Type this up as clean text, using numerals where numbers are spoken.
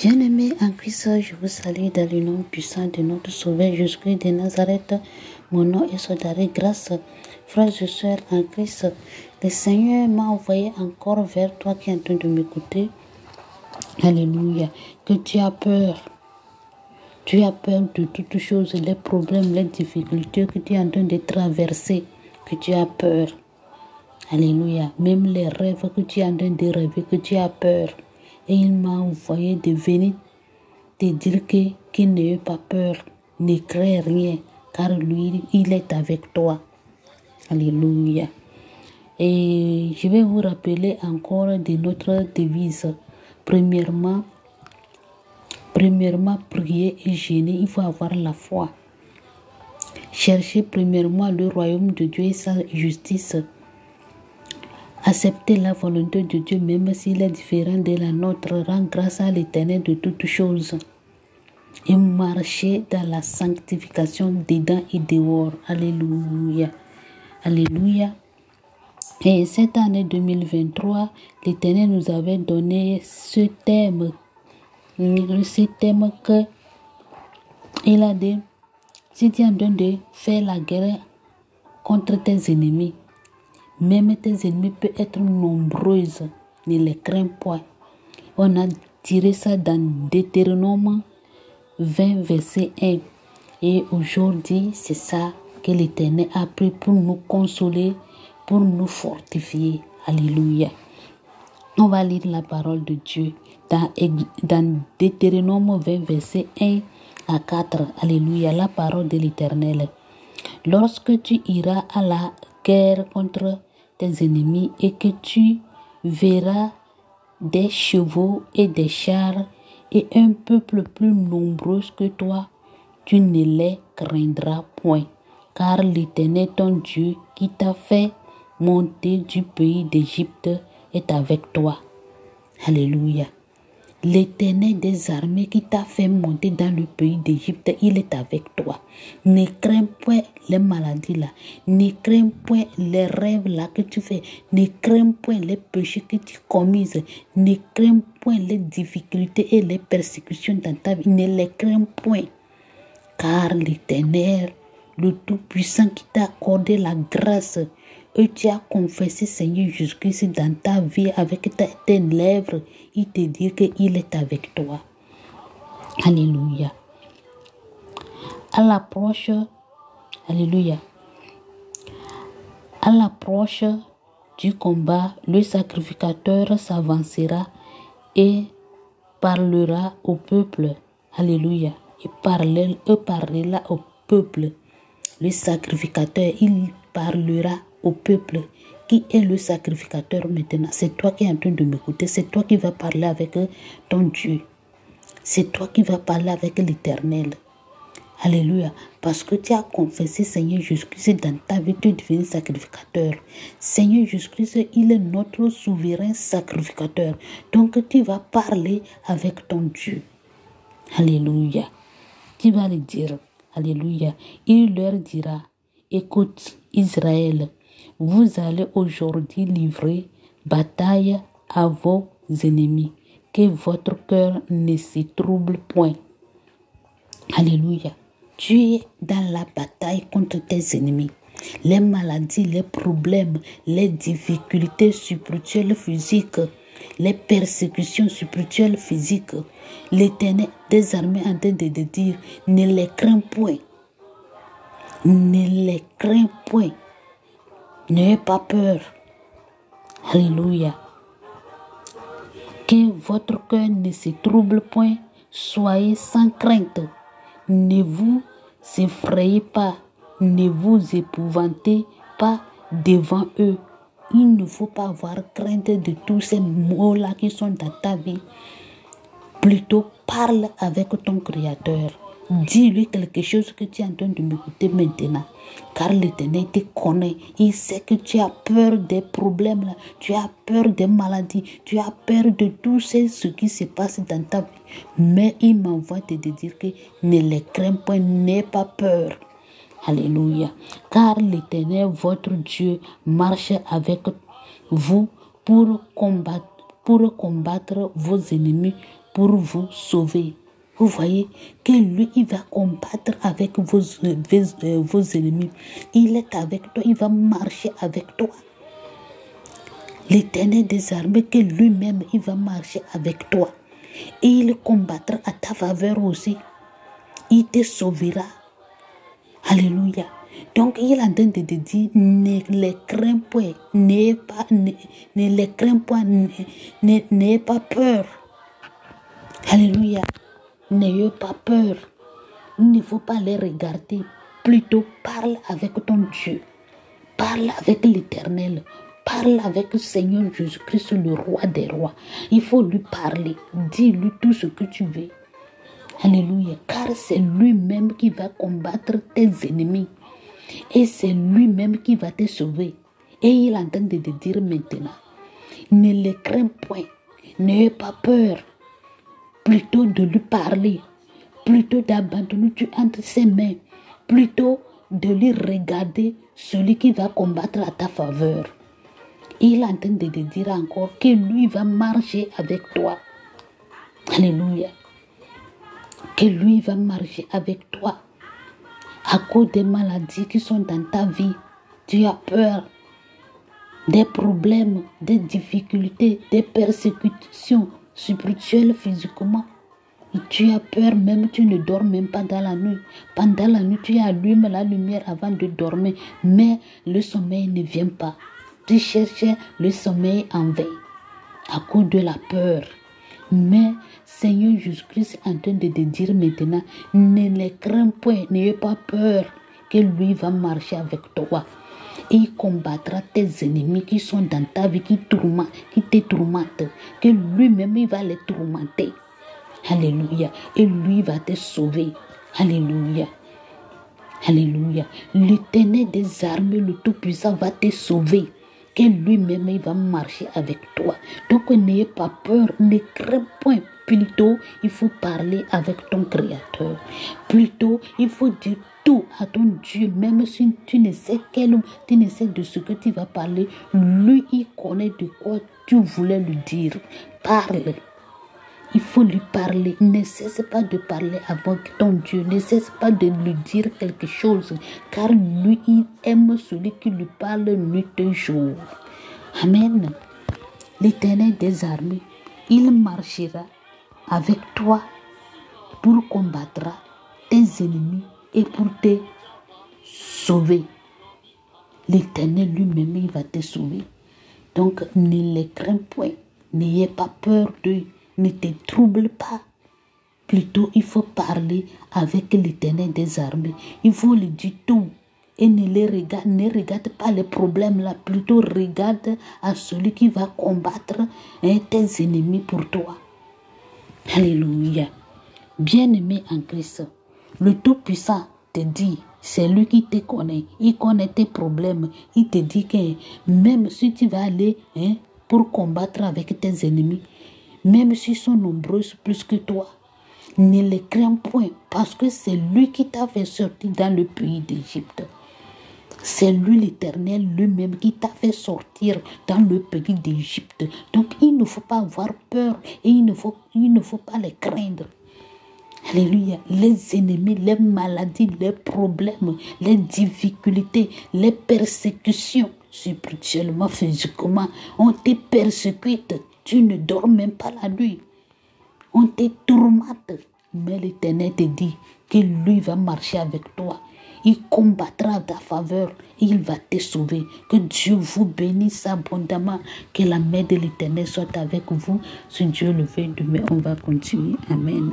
Bien-aimés en Christ, je vous salue dans le nom puissant de notre Sauveur Jésus-Christ de Nazareth. Mon nom est Sodaré Grâce. Frères et sœurs en Christ, le Seigneur m'a envoyé encore vers toi qui es en train de m'écouter. Alléluia. Que tu as peur. Tu as peur de toutes choses, les problèmes, les difficultés que tu es en train de traverser. Que tu as peur. Alléluia. Même les rêves que tu es en train de rêver, que tu as peur. Et il m'a envoyé de venir te dire qu'il n'ait pas peur, ne crains rien, car lui, il est avec toi. Alléluia. Et je vais vous rappeler encore de notre devise. Premièrement, prier et jeûner, il faut avoir la foi. Cherchez premièrement le royaume de Dieu et sa justice. Accepter la volonté de Dieu, même s'il est différent de la nôtre, rend grâce à l'Éternel de toutes choses. Et marcher dans la sanctification dedans et dehors. Alléluia. Alléluia. Et cette année 2023, l'Éternel nous avait donné ce thème que il a dit, si tu es en train de faire la guerre contre tes ennemis, même tes ennemis peuvent être nombreux, ne les crains point. On a tiré ça dans Deutéronome 20, verset 1. Et aujourd'hui, c'est ça que l'Éternel a pris pour nous consoler, pour nous fortifier. Alléluia. On va lire la parole de Dieu dans Deutéronome 20, verset 1 à 4. Alléluia. La parole de l'Éternel. Lorsque tu iras à la guerre contre tes ennemis et que tu verras des chevaux et des chars et un peuple plus nombreux que toi, tu ne les craindras point, car l'Éternel ton Dieu qui t'a fait monter du pays d'Égypte est avec toi. Alléluia. L'Éternel des armées qui t'a fait monter dans le pays d'Égypte, il est avec toi. Ne crains point les maladies là. Ne crains point les rêves là que tu fais. Ne crains point les péchés que tu commises. Ne crains point les difficultés et les persécutions dans ta vie. Ne les crains point. Car l'Éternel, le Tout-Puissant qui t'a accordé la grâce, et tu as confessé Seigneur Jésus-Christ dans ta vie avec tes lèvres, il te dit qu'il est avec toi. Alléluia. À l'approche, alléluia. À l'approche du combat, le sacrificateur s'avancera et parlera au peuple. Alléluia. Il parlera au peuple. Le sacrificateur, il parlera au peuple. Qui est le sacrificateur maintenant? C'est toi qui es en train de m'écouter. C'est toi qui vas parler avec ton Dieu. C'est toi qui vas parler avec l'Éternel. Alléluia. Parce que tu as confessé Seigneur Jésus-Christ dans ta vie, tu es devenu sacrificateur. Seigneur Jésus-Christ, il est notre souverain sacrificateur. Donc tu vas parler avec ton Dieu. Alléluia. Tu vas lui dire, alléluia. Il leur dira, écoute Israël, vous allez aujourd'hui livrer bataille à vos ennemis. Que votre cœur ne se trouble point. Alléluia. Tu es dans la bataille contre tes ennemis. Les maladies, les problèmes, les difficultés spirituelles, physiques, les persécutions spirituelles, physiques. L'Éternel des armées en train de dire, ne les crains point. Ne les crains point. N'ayez pas peur. Alléluia. Que votre cœur ne se trouble point. Soyez sans crainte. Ne vous effrayez pas. Ne vous épouvantez pas devant eux. Il ne faut pas avoir crainte de tous ces mots-là qui sont dans ta vie. Plutôt, parle avec ton Créateur. Dis-lui quelque chose que tu es en train de m'écouter maintenant. Car l'Éternel te connaît. Il sait que tu as peur des problèmes là. Tu as peur des maladies. Tu as peur de tout ce qui se passe dans ta vie. Mais il m'envoie te dire que ne les crains point, n'aie pas peur. Alléluia. Car l'Éternel, votre Dieu, marche avec vous pour combattre vos ennemis, pour vous sauver. Vous voyez que lui, il va combattre avec vos ennemis. Il est avec toi, il va marcher avec toi. L'Éternel des armées, que lui-même, il va marcher avec toi. Et il combattra à ta faveur aussi. Il te sauvera. Alléluia. Donc, il est en train de te dire, ne les crains point, n'ayez pas peur. Alléluia. N'ayez pas peur. Il ne faut pas les regarder. Plutôt, parle avec ton Dieu. Parle avec l'Éternel. Parle avec le Seigneur Jésus-Christ, le roi des rois. Il faut lui parler. Dis-lui tout ce que tu veux. Alléluia. Car c'est lui-même qui va combattre tes ennemis. Et c'est lui-même qui va te sauver. Et il est en train de te dire maintenant, ne les crains point. N'ayez pas peur. Plutôt de lui parler. Plutôt d'abandonner tu entre ses mains. Plutôt de lui regarder celui qui va combattre à ta faveur. Il est en train de te dire encore que lui va marcher avec toi. Alléluia. Que lui va marcher avec toi. À cause des maladies qui sont dans ta vie, tu as peur. Des problèmes, des difficultés, des persécutions spirituelles, physiquement. Tu as peur même, tu ne dors même pas dans la nuit. Pendant la nuit, tu allumes la lumière avant de dormir. Mais le sommeil ne vient pas. Tu cherches le sommeil en veille. À cause de la peur. Mais Seigneur Jésus-Christ est en train de te dire maintenant, ne les crains point, n'ayez pas peur, que lui va marcher avec toi. Et il combattra tes ennemis qui sont dans ta vie, qui te tourmentent. Que lui-même, il va les tourmenter. Alléluia. Et lui va te sauver. Alléluia. Alléluia. L'Éternel des armées, le Tout-Puissant, va te sauver. Que lui-même, il va marcher avec toi. Donc, n'ayez pas peur, ne crains point. Plutôt, il faut parler avec ton Créateur. Plutôt, il faut dire tout à ton Dieu, même si tu ne sais de ce que tu vas parler. Lui, il connaît de quoi tu voulais lui dire. Parle. Il faut lui parler. Ne cesse pas de parler avec ton Dieu. Ne cesse pas de lui dire quelque chose. Car lui, il aime celui qui lui parle nuit et jour. Amen. L'Éternel des armées, il marchera avec toi pour combattre tes ennemis et pour te sauver. L'Éternel lui-même, il va te sauver. Donc, ne les crains point. N'ayez pas peur d'eux. Ne te trouble pas. Plutôt, il faut parler avec l'Éternel des armées. Il faut lui dire tout. Et ne regarde pas les problèmes là. Plutôt, regarde à celui qui va combattre tes ennemis pour toi. Alléluia. Bien-aimé en Christ, le Tout-Puissant te dit, c'est lui qui te connaît. Il connaît tes problèmes. Il te dit que même si tu vas aller pour combattre avec tes ennemis, même s'ils sont nombreux plus que toi, ne les crains point, parce que c'est lui qui t'a fait sortir dans le pays d'Égypte. C'est lui l'Éternel lui-même qui t'a fait sortir dans le pays d'Égypte. Donc il ne faut pas avoir peur et il ne faut pas les craindre. Alléluia. Les ennemis, les maladies, les problèmes, les difficultés, les persécutions, spirituellement, physiquement, on te persécute. Tu ne dors même pas la nuit. On te tourmente. Mais l'Éternel te dit que lui va marcher avec toi. Il combattra à ta faveur. Il va te sauver. Que Dieu vous bénisse abondamment. Que la main de l'Éternel soit avec vous. Si Dieu le veut, demain on va continuer. Amen.